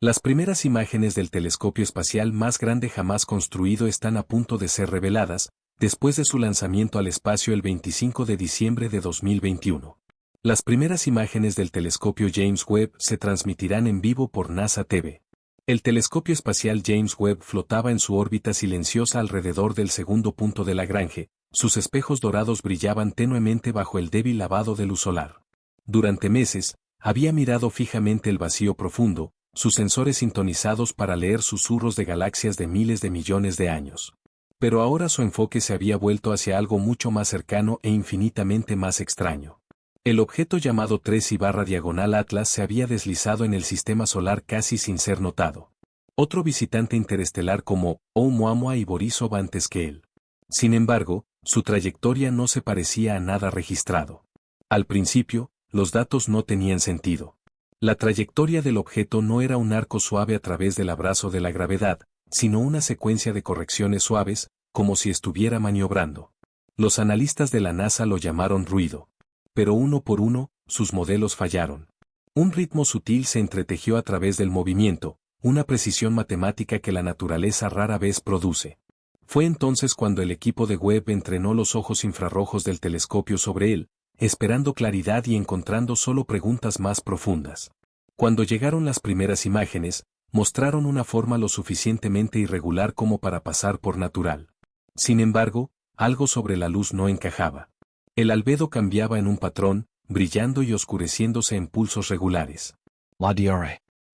Las primeras imágenes del telescopio espacial más grande jamás construido están a punto de ser reveladas, después de su lanzamiento al espacio el 25 de diciembre de 2021. Las primeras imágenes del telescopio James Webb se transmitirán en vivo por NASA TV. El telescopio espacial James Webb flotaba en su órbita silenciosa alrededor del segundo punto de Lagrange, sus espejos dorados brillaban tenuemente bajo el débil lavado de luz solar. Durante meses, había mirado fijamente el vacío profundo, sus sensores sintonizados para leer susurros de galaxias de miles de millones de años. Pero ahora su enfoque se había vuelto hacia algo mucho más cercano e infinitamente más extraño. El objeto llamado 3I/Diagonal Atlas se había deslizado en el sistema solar casi sin ser notado. Otro visitante interestelar como Oumuamua y Borisov antes que él. Sin embargo, su trayectoria no se parecía a nada registrado. Al principio, los datos no tenían sentido. La trayectoria del objeto no era un arco suave a través del abrazo de la gravedad, sino una secuencia de correcciones suaves, como si estuviera maniobrando. Los analistas de la NASA lo llamaron ruido. Pero uno por uno, sus modelos fallaron. Un ritmo sutil se entretejió a través del movimiento, una precisión matemática que la naturaleza rara vez produce. Fue entonces cuando el equipo de Webb entrenó los ojos infrarrojos del telescopio sobre él, esperando claridad y encontrando solo preguntas más profundas. Cuando llegaron las primeras imágenes, mostraron una forma lo suficientemente irregular como para pasar por natural. Sin embargo, algo sobre la luz no encajaba. El albedo cambiaba en un patrón, brillando y oscureciéndose en pulsos regulares.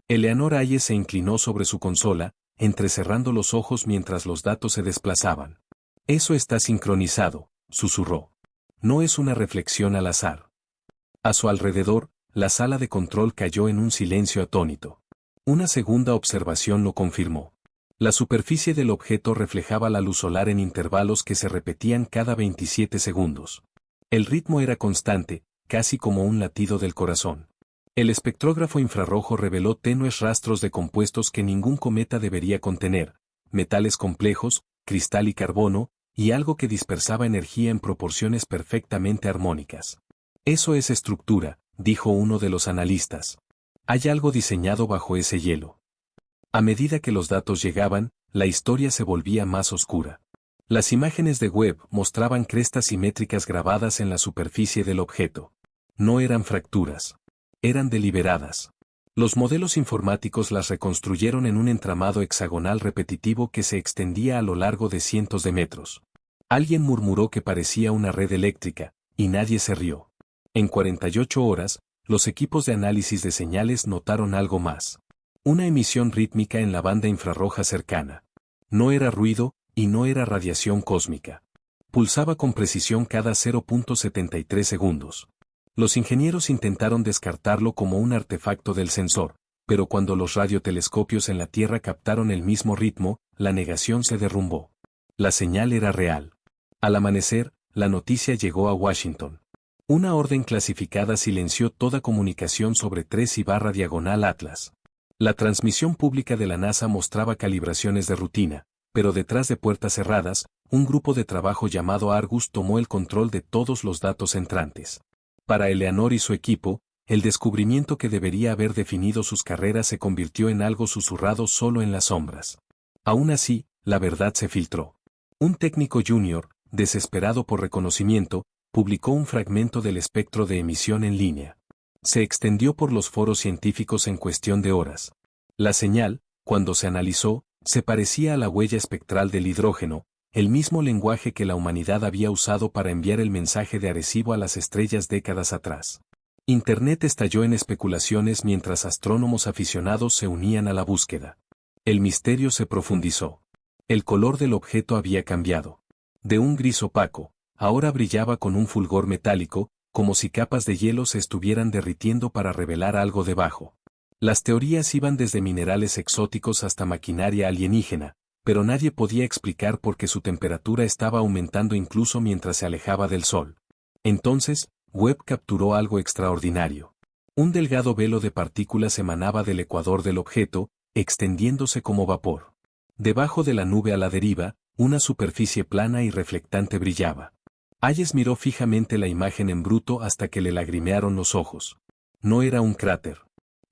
Eleanor Hayes se inclinó sobre su consola, entrecerrando los ojos mientras los datos se desplazaban. Eso está sincronizado, susurró. No es una reflexión al azar. A su alrededor, la sala de control cayó en un silencio atónito. Una segunda observación lo confirmó. La superficie del objeto reflejaba la luz solar en intervalos que se repetían cada 27 segundos. El ritmo era constante, casi como un latido del corazón. El espectrógrafo infrarrojo reveló tenues rastros de compuestos que ningún cometa debería contener, metales complejos, cristal y carbono, y algo que dispersaba energía en proporciones perfectamente armónicas. Eso es estructura, dijo uno de los analistas. Hay algo diseñado bajo ese hielo. A medida que los datos llegaban, la historia se volvía más oscura. Las imágenes de Webb mostraban crestas simétricas grabadas en la superficie del objeto. No eran fracturas. Eran deliberadas. Los modelos informáticos las reconstruyeron en un entramado hexagonal repetitivo que se extendía a lo largo de cientos de metros. Alguien murmuró que parecía una red eléctrica, y nadie se rió. En 48 horas, los equipos de análisis de señales notaron algo más. Una emisión rítmica en la banda infrarroja cercana. No era ruido, y no era radiación cósmica. Pulsaba con precisión cada 0.73 segundos. Los ingenieros intentaron descartarlo como un artefacto del sensor, pero cuando los radiotelescopios en la Tierra captaron el mismo ritmo, la negación se derrumbó. La señal era real. Al amanecer, la noticia llegó a Washington. Una orden clasificada silenció toda comunicación sobre 3I/Diagonal Atlas. La transmisión pública de la NASA mostraba calibraciones de rutina, pero detrás de puertas cerradas, un grupo de trabajo llamado Argus tomó el control de todos los datos entrantes. Para Eleanor y su equipo, el descubrimiento que debería haber definido sus carreras se convirtió en algo susurrado solo en las sombras. Aún así, la verdad se filtró. Un técnico junior, desesperado por reconocimiento, publicó un fragmento del espectro de emisión en línea. Se extendió por los foros científicos en cuestión de horas. La señal, cuando se analizó, se parecía a la huella espectral del hidrógeno, el mismo lenguaje que la humanidad había usado para enviar el mensaje de Arecibo a las estrellas décadas atrás. Internet estalló en especulaciones mientras astrónomos aficionados se unían a la búsqueda. El misterio se profundizó. El color del objeto había cambiado. De un gris opaco, ahora brillaba con un fulgor metálico, como si capas de hielo se estuvieran derritiendo para revelar algo debajo. Las teorías iban desde minerales exóticos hasta maquinaria alienígena, pero nadie podía explicar por qué su temperatura estaba aumentando incluso mientras se alejaba del Sol. Entonces, Webb capturó algo extraordinario. Un delgado velo de partículas emanaba del ecuador del objeto, extendiéndose como vapor. Debajo de la nube a la deriva, una superficie plana y reflectante brillaba. Hayes miró fijamente la imagen en bruto hasta que le lagrimearon los ojos. No era un cráter.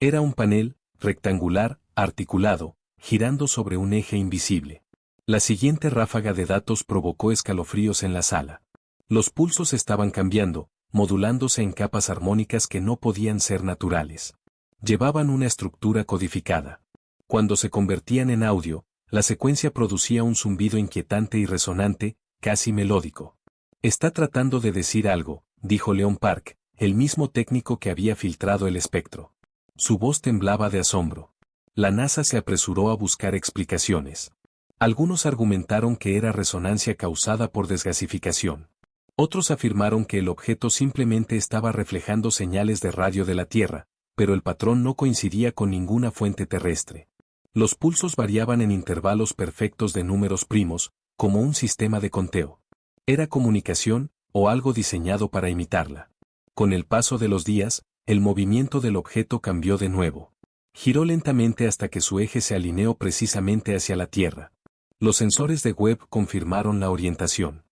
Era un panel, rectangular, articulado, girando sobre un eje invisible. La siguiente ráfaga de datos provocó escalofríos en la sala. Los pulsos estaban cambiando, modulándose en capas armónicas que no podían ser naturales. Llevaban una estructura codificada. Cuando se convertían en audio, la secuencia producía un zumbido inquietante y resonante, casi melódico. Está tratando de decir algo, dijo Leon Park, el mismo técnico que había filtrado el espectro. Su voz temblaba de asombro. La NASA se apresuró a buscar explicaciones. Algunos argumentaron que era resonancia causada por desgasificación. Otros afirmaron que el objeto simplemente estaba reflejando señales de radio de la Tierra, pero el patrón no coincidía con ninguna fuente terrestre. Los pulsos variaban en intervalos perfectos de números primos, como un sistema de conteo. ¿Era comunicación, o algo diseñado para imitarla? Con el paso de los días, el movimiento del objeto cambió de nuevo. Giró lentamente hasta que su eje se alineó precisamente hacia la Tierra. Los sensores de Webb confirmaron la orientación.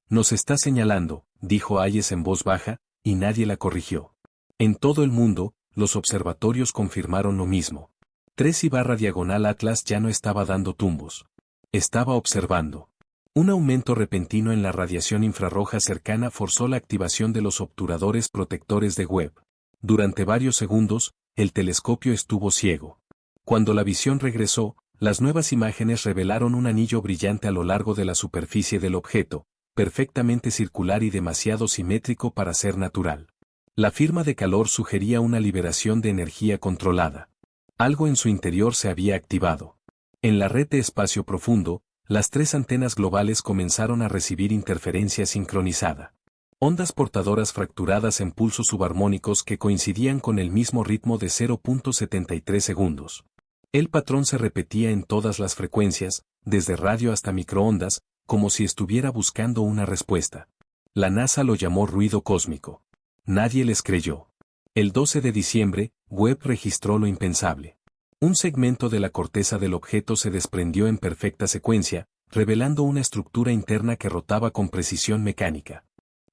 Nos está señalando, dijo Hayes en voz baja, y nadie la corrigió. En todo el mundo, los observatorios confirmaron lo mismo. 3/diagonal Atlas ya no estaba dando tumbos. Estaba observando. Un aumento repentino en la radiación infrarroja cercana forzó la activación de los obturadores protectores de Webb. Durante varios segundos, el telescopio estuvo ciego. Cuando la visión regresó, las nuevas imágenes revelaron un anillo brillante a lo largo de la superficie del objeto, perfectamente circular y demasiado simétrico para ser natural. La firma de calor sugería una liberación de energía controlada. Algo en su interior se había activado. En la red de espacio profundo, las 3 antenas globales comenzaron a recibir interferencia sincronizada. Ondas portadoras fracturadas en pulsos subarmónicos que coincidían con el mismo ritmo de 0.73 segundos. El patrón se repetía en todas las frecuencias, desde radio hasta microondas, como si estuviera buscando una respuesta. La NASA lo llamó ruido cósmico. Nadie les creyó. El 12 de diciembre, Webb registró lo impensable. Un segmento de la corteza del objeto se desprendió en perfecta secuencia, revelando una estructura interna que rotaba con precisión mecánica.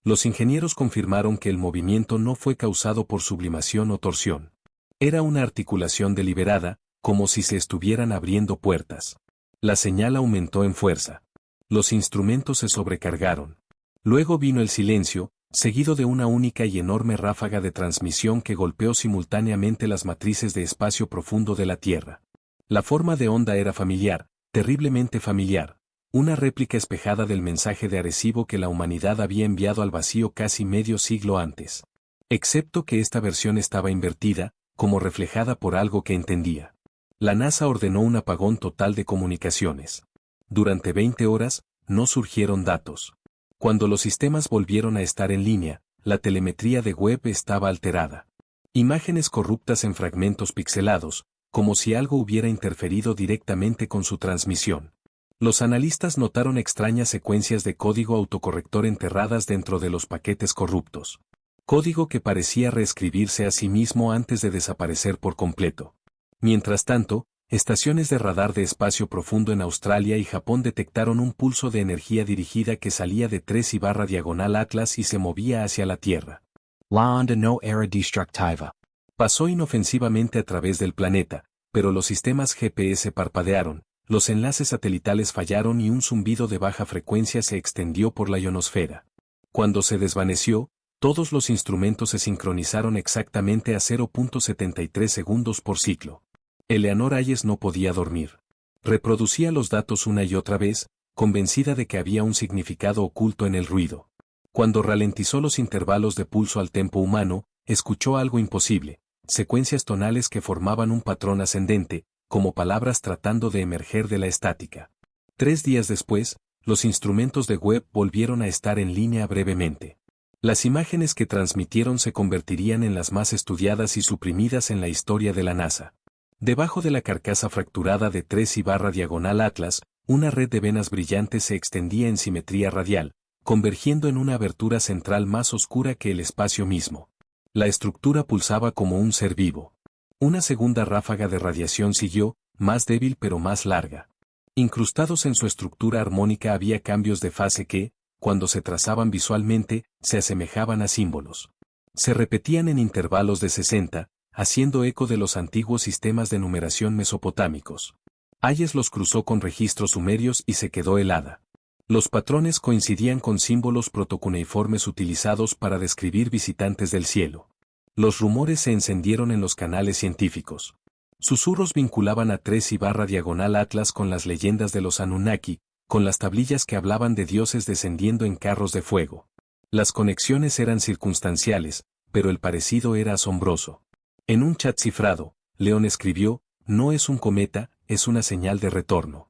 Los ingenieros confirmaron que el movimiento no fue causado por sublimación o torsión. Era una articulación deliberada, como si se estuvieran abriendo puertas. La señal aumentó en fuerza. Los instrumentos se sobrecargaron. Luego vino el silencio, seguido de una única y enorme ráfaga de transmisión que golpeó simultáneamente las matrices de espacio profundo de la Tierra. La forma de onda era familiar, terriblemente familiar, una réplica espejada del mensaje de Arecibo que la humanidad había enviado al vacío casi medio siglo antes. Excepto que esta versión estaba invertida, como reflejada por algo que entendía. La NASA ordenó un apagón total de comunicaciones. Durante 20 horas, no surgieron datos. Cuando los sistemas volvieron a estar en línea, la telemetría de Webb estaba alterada. Imágenes corruptas en fragmentos pixelados, como si algo hubiera interferido directamente con su transmisión. Los analistas notaron extrañas secuencias de código autocorrector enterradas dentro de los paquetes corruptos. Código que parecía reescribirse a sí mismo antes de desaparecer por completo. Mientras tanto, estaciones de radar de espacio profundo en Australia y Japón detectaron un pulso de energía dirigida que salía de 3/diagonal Atlas y se movía hacia la Tierra. La onda no era destructiva. Pasó inofensivamente a través del planeta, pero los sistemas GPS parpadearon, los enlaces satelitales fallaron y un zumbido de baja frecuencia se extendió por la ionosfera. Cuando se desvaneció, todos los instrumentos se sincronizaron exactamente a 0.73 segundos por ciclo. Eleanor Hayes no podía dormir. Reproducía los datos una y otra vez, convencida de que había un significado oculto en el ruido. Cuando ralentizó los intervalos de pulso al tempo humano, escuchó algo imposible, secuencias tonales que formaban un patrón ascendente, como palabras tratando de emerger de la estática. 3 días después, los instrumentos de Webb volvieron a estar en línea brevemente. Las imágenes que transmitieron se convertirían en las más estudiadas y suprimidas en la historia de la NASA. Debajo de la carcasa fracturada de 3/diagonal Atlas, una red de venas brillantes se extendía en simetría radial, convergiendo en una abertura central más oscura que el espacio mismo. La estructura pulsaba como un ser vivo. Una segunda ráfaga de radiación siguió, más débil pero más larga. Incrustados en su estructura armónica había cambios de fase que, cuando se trazaban visualmente, se asemejaban a símbolos. Se repetían en intervalos de 60, haciendo eco de los antiguos sistemas de numeración mesopotámicos. Hayes los cruzó con registros sumerios y se quedó helada. Los patrones coincidían con símbolos protocuneiformes utilizados para describir visitantes del cielo. Los rumores se encendieron en los canales científicos. Susurros vinculaban a 3/Atlas con las leyendas de los Anunnaki, con las tablillas que hablaban de dioses descendiendo en carros de fuego. Las conexiones eran circunstanciales, pero el parecido era asombroso. En un chat cifrado, León escribió: "No es un cometa, es una señal de retorno".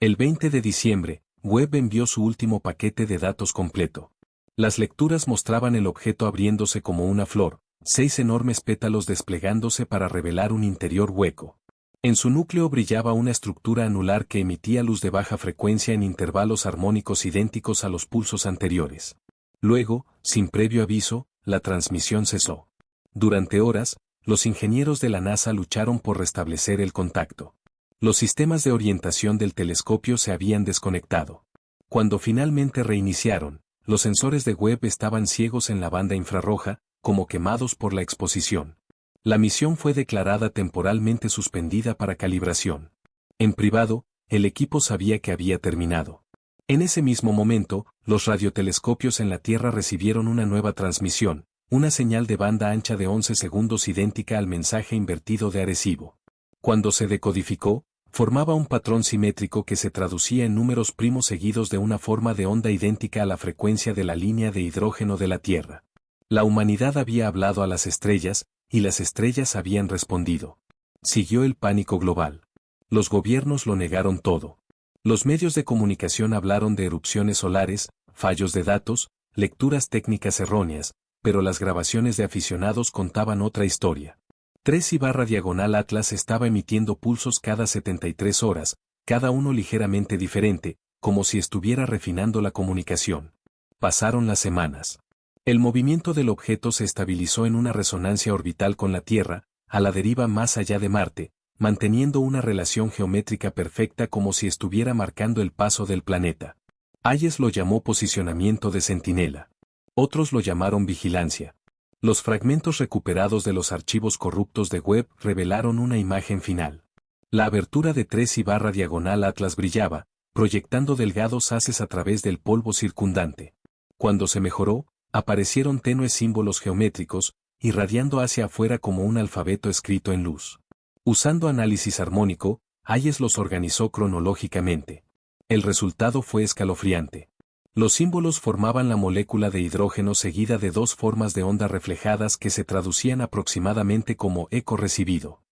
El 20 de diciembre, Webb envió su último paquete de datos completo. Las lecturas mostraban el objeto abriéndose como una flor, 6 enormes pétalos desplegándose para revelar un interior hueco. En su núcleo brillaba una estructura anular que emitía luz de baja frecuencia en intervalos armónicos idénticos a los pulsos anteriores. Luego, sin previo aviso, la transmisión cesó. Durante horas, los ingenieros de la NASA lucharon por restablecer el contacto. Los sistemas de orientación del telescopio se habían desconectado. Cuando finalmente reiniciaron, los sensores de Webb estaban ciegos en la banda infrarroja, como quemados por la exposición. La misión fue declarada temporalmente suspendida para calibración. En privado, el equipo sabía que había terminado. En ese mismo momento, los radiotelescopios en la Tierra recibieron una nueva transmisión, una señal de banda ancha de 11 segundos idéntica al mensaje invertido de Arecibo. Cuando se decodificó, formaba un patrón simétrico que se traducía en números primos seguidos de una forma de onda idéntica a la frecuencia de la línea de hidrógeno de la Tierra. La humanidad había hablado a las estrellas, y las estrellas habían respondido. Siguió el pánico global. Los gobiernos lo negaron todo. Los medios de comunicación hablaron de erupciones solares, fallos de datos, lecturas técnicas erróneas, pero las grabaciones de aficionados contaban otra historia. 3/Atlas estaba emitiendo pulsos cada 73 horas, cada uno ligeramente diferente, como si estuviera refinando la comunicación. Pasaron las semanas. El movimiento del objeto se estabilizó en una resonancia orbital con la Tierra, a la deriva más allá de Marte, manteniendo una relación geométrica perfecta como si estuviera marcando el paso del planeta. Hayes lo llamó posicionamiento de centinela. Otros lo llamaron vigilancia. Los fragmentos recuperados de los archivos corruptos de Webb revelaron una imagen final. La abertura de 3/Atlas brillaba, proyectando delgados haces a través del polvo circundante. Cuando se mejoró, aparecieron tenues símbolos geométricos, irradiando hacia afuera como un alfabeto escrito en luz. Usando análisis armónico, Hayes los organizó cronológicamente. El resultado fue escalofriante. Los símbolos formaban la molécula de hidrógeno seguida de 2 formas de onda reflejadas que se traducían aproximadamente como eco recibido.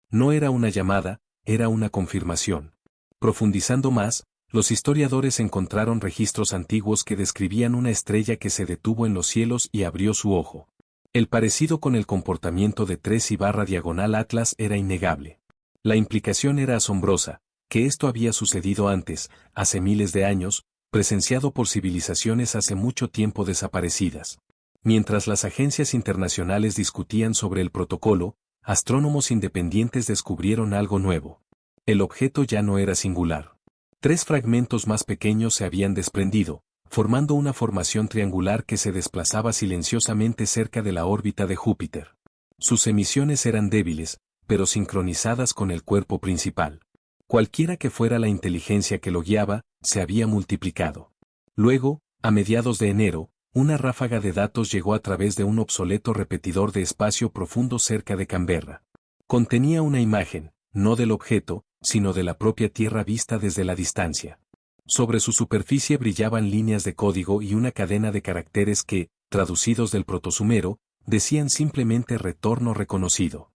No era una llamada, era una confirmación. Profundizando más, los historiadores encontraron registros antiguos que describían una estrella que se detuvo en los cielos y abrió su ojo. El parecido con el comportamiento de 3/Atlas era innegable. La implicación era asombrosa, que esto había sucedido antes, hace miles de años, presenciado por civilizaciones hace mucho tiempo desaparecidas. Mientras las agencias internacionales discutían sobre el protocolo, astrónomos independientes descubrieron algo nuevo. El objeto ya no era singular. 3 fragmentos más pequeños se habían desprendido, formando una formación triangular que se desplazaba silenciosamente cerca de la órbita de Júpiter. Sus emisiones eran débiles, pero sincronizadas con el cuerpo principal. Cualquiera que fuera la inteligencia que lo guiaba, se había multiplicado. Luego, a mediados de enero, una ráfaga de datos llegó a través de un obsoleto repetidor de espacio profundo cerca de Canberra. Contenía una imagen, no del objeto, sino de la propia Tierra vista desde la distancia. Sobre su superficie brillaban líneas de código y una cadena de caracteres que, traducidos del protosumero, decían simplemente retorno reconocido.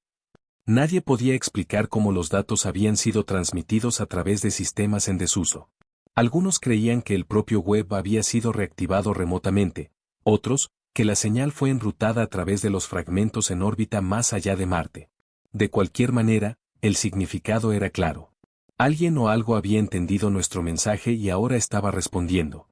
Nadie podía explicar cómo los datos habían sido transmitidos a través de sistemas en desuso. Algunos creían que el propio Webb había sido reactivado remotamente, otros, que la señal fue enrutada a través de los fragmentos en órbita más allá de Marte. De cualquier manera, el significado era claro. Alguien o algo había entendido nuestro mensaje y ahora estaba respondiendo.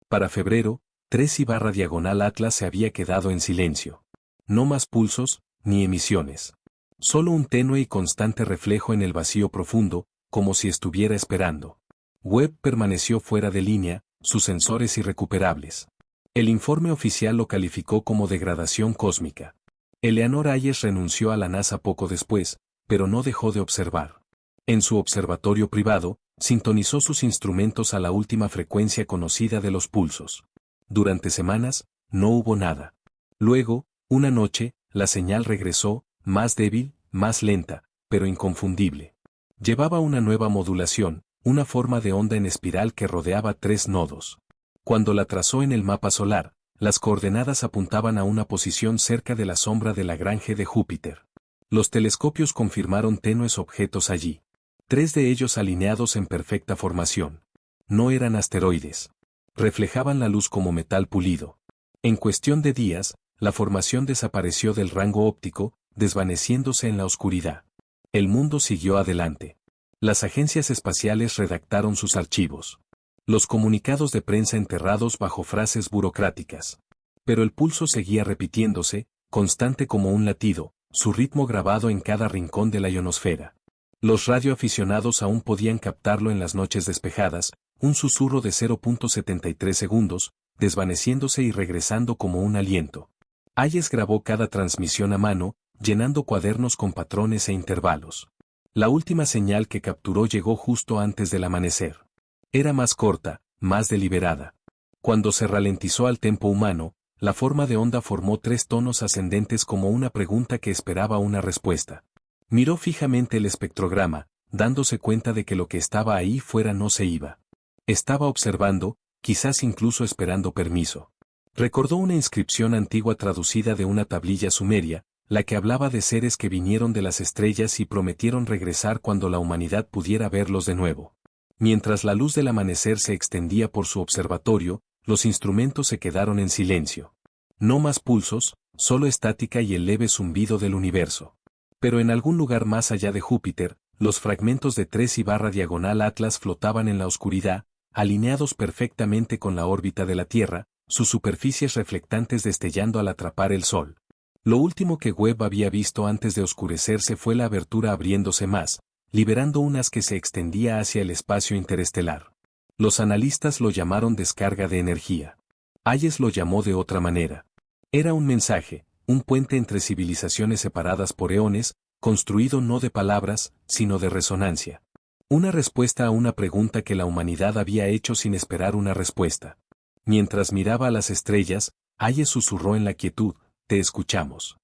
Para febrero, 3/Atlas se había quedado en silencio. No más pulsos, ni emisiones. Solo un tenue y constante reflejo en el vacío profundo, como si estuviera esperando. Webb permaneció fuera de línea, sus sensores irrecuperables. El informe oficial lo calificó como degradación cósmica. Eleanor Hayes renunció a la NASA poco después, pero no dejó de observar. En su observatorio privado, sintonizó sus instrumentos a la última frecuencia conocida de los pulsos. Durante semanas, no hubo nada. Luego, una noche, la señal regresó, más débil, más lenta, pero inconfundible. Llevaba una nueva modulación, una forma de onda en espiral que rodeaba 3 nodos. Cuando la trazó en el mapa solar, las coordenadas apuntaban a una posición cerca de la sombra de Lagrange de Júpiter. Los telescopios confirmaron tenues objetos allí. 3 de ellos alineados en perfecta formación. No eran asteroides. Reflejaban la luz como metal pulido. En cuestión de días, la formación desapareció del rango óptico, desvaneciéndose en la oscuridad. El mundo siguió adelante. Las agencias espaciales redactaron sus archivos. Los comunicados de prensa enterrados bajo frases burocráticas. Pero el pulso seguía repitiéndose, constante como un latido, su ritmo grabado en cada rincón de la ionosfera. Los radioaficionados aún podían captarlo en las noches despejadas, un susurro de 0.73 segundos, desvaneciéndose y regresando como un aliento. Hayes grabó cada transmisión a mano, llenando cuadernos con patrones e intervalos. La última señal que capturó llegó justo antes del amanecer. Era más corta, más deliberada. Cuando se ralentizó al tempo humano, la forma de onda formó 3 tonos ascendentes como una pregunta que esperaba una respuesta. Miró fijamente el espectrograma, dándose cuenta de que lo que estaba ahí fuera no se iba. Estaba observando, quizás incluso esperando permiso. Recordó una inscripción antigua traducida de una tablilla sumeria, la que hablaba de seres que vinieron de las estrellas y prometieron regresar cuando la humanidad pudiera verlos de nuevo. Mientras la luz del amanecer se extendía por su observatorio, los instrumentos se quedaron en silencio. No más pulsos, solo estática y el leve zumbido del universo. Pero en algún lugar más allá de Júpiter, los fragmentos de 3/diagonal Atlas flotaban en la oscuridad, alineados perfectamente con la órbita de la Tierra, sus superficies reflectantes destellando al atrapar el Sol. Lo último que Webb había visto antes de oscurecerse fue la abertura abriéndose más, liberando un haz que se extendía hacia el espacio interestelar. Los analistas lo llamaron descarga de energía. Hayes lo llamó de otra manera. Era un mensaje, un puente entre civilizaciones separadas por eones, construido no de palabras, sino de resonancia. Una respuesta a una pregunta que la humanidad había hecho sin esperar una respuesta. Mientras miraba a las estrellas, Hayes susurró en la quietud: «Te escuchamos».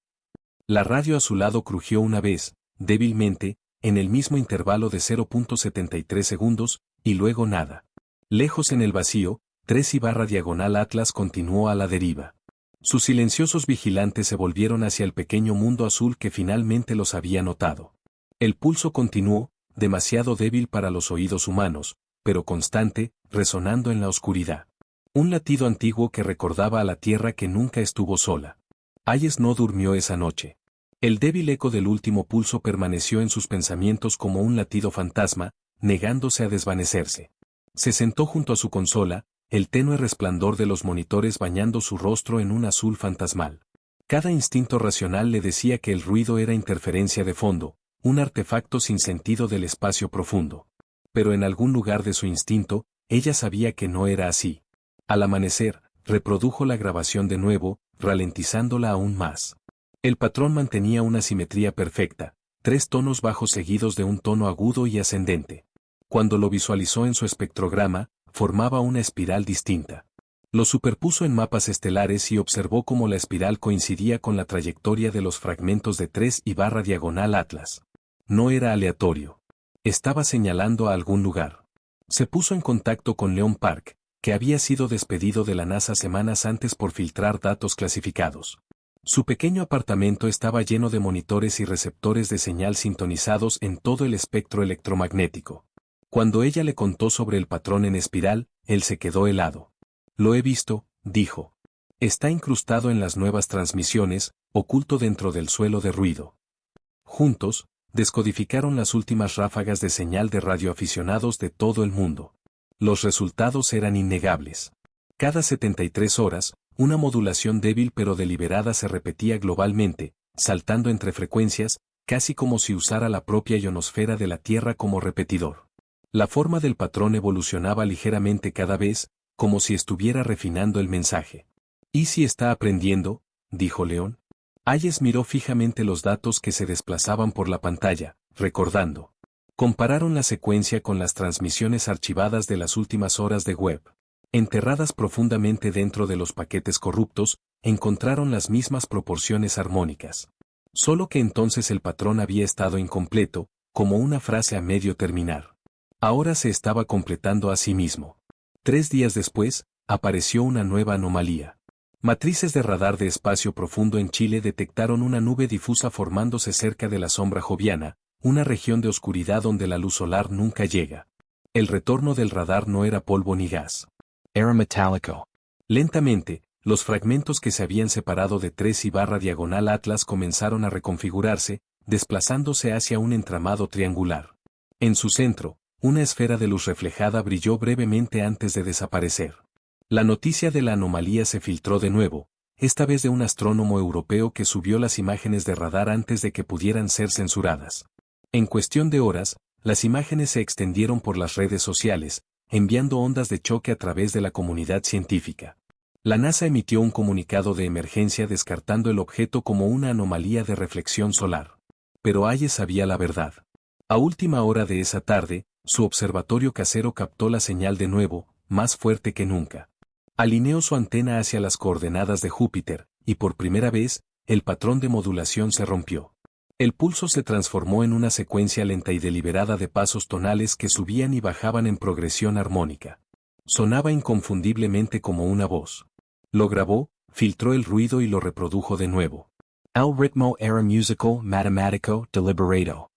La radio a su lado crujió una vez, débilmente, en el mismo intervalo de 0.73 segundos, y luego nada. Lejos en el vacío, 3/diagonal Atlas continuó a la deriva. Sus silenciosos vigilantes se volvieron hacia el pequeño mundo azul que finalmente los había notado. El pulso continuó, demasiado débil para los oídos humanos, pero constante, resonando en la oscuridad. Un latido antiguo que recordaba a la Tierra que nunca estuvo sola. Hayes no durmió esa noche. El débil eco del último pulso permaneció en sus pensamientos como un latido fantasma, negándose a desvanecerse. Se sentó junto a su consola, el tenue resplandor de los monitores bañando su rostro en un azul fantasmal. Cada instinto racional le decía que el ruido era interferencia de fondo, un artefacto sin sentido del espacio profundo. Pero en algún lugar de su instinto, ella sabía que no era así. Al amanecer, reprodujo la grabación de nuevo, ralentizándola aún más. El patrón mantenía una simetría perfecta, 3 tonos bajos seguidos de un tono agudo y ascendente. Cuando lo visualizó en su espectrograma, formaba una espiral distinta. Lo superpuso en mapas estelares y observó cómo la espiral coincidía con la trayectoria de los fragmentos de 3/diagonal Atlas. No era aleatorio. Estaba señalando a algún lugar. Se puso en contacto con Leon Park, que había sido despedido de la NASA semanas antes por filtrar datos clasificados. Su pequeño apartamento estaba lleno de monitores y receptores de señal sintonizados en todo el espectro electromagnético. Cuando ella le contó sobre el patrón en espiral, él se quedó helado. «Lo he visto», dijo. «Está incrustado en las nuevas transmisiones, oculto dentro del suelo de ruido». Juntos, descodificaron las últimas ráfagas de señal de radioaficionados de todo el mundo. Los resultados eran innegables. Cada 73 horas, una modulación débil pero deliberada se repetía globalmente, saltando entre frecuencias, casi como si usara la propia ionosfera de la Tierra como repetidor. La forma del patrón evolucionaba ligeramente cada vez, como si estuviera refinando el mensaje. «¿Y si está aprendiendo?», dijo León. Hayes miró fijamente los datos que se desplazaban por la pantalla, recordando. Compararon la secuencia con las transmisiones archivadas de las últimas horas de web. Enterradas profundamente dentro de los paquetes corruptos, encontraron las mismas proporciones armónicas. Solo que entonces el patrón había estado incompleto, como una frase a medio terminar. Ahora se estaba completando a sí mismo. 3 días después, apareció una nueva anomalía. Matrices de radar de espacio profundo en Chile detectaron una nube difusa formándose cerca de la sombra joviana, una región de oscuridad donde la luz solar nunca llega. El retorno del radar no era polvo ni gas. Era metálico. Lentamente, los fragmentos que se habían separado de 3/diagonal Atlas comenzaron a reconfigurarse, desplazándose hacia un entramado triangular. En su centro, una esfera de luz reflejada brilló brevemente antes de desaparecer. La noticia de la anomalía se filtró de nuevo, esta vez de un astrónomo europeo que subió las imágenes de radar antes de que pudieran ser censuradas. En cuestión de horas, las imágenes se extendieron por las redes sociales, enviando ondas de choque a través de la comunidad científica. La NASA emitió un comunicado de emergencia descartando el objeto como una anomalía de reflexión solar. Pero Hayes sabía la verdad. A última hora de esa tarde, su observatorio casero captó la señal de nuevo, más fuerte que nunca. Alineó su antena hacia las coordenadas de Júpiter, y por primera vez, el patrón de modulación se rompió. El pulso se transformó en una secuencia lenta y deliberada de pasos tonales que subían y bajaban en progresión armónica. Sonaba inconfundiblemente como una voz. Lo grabó, filtró el ruido y lo reprodujo de nuevo. El ritmo era musical, matemático, deliberado.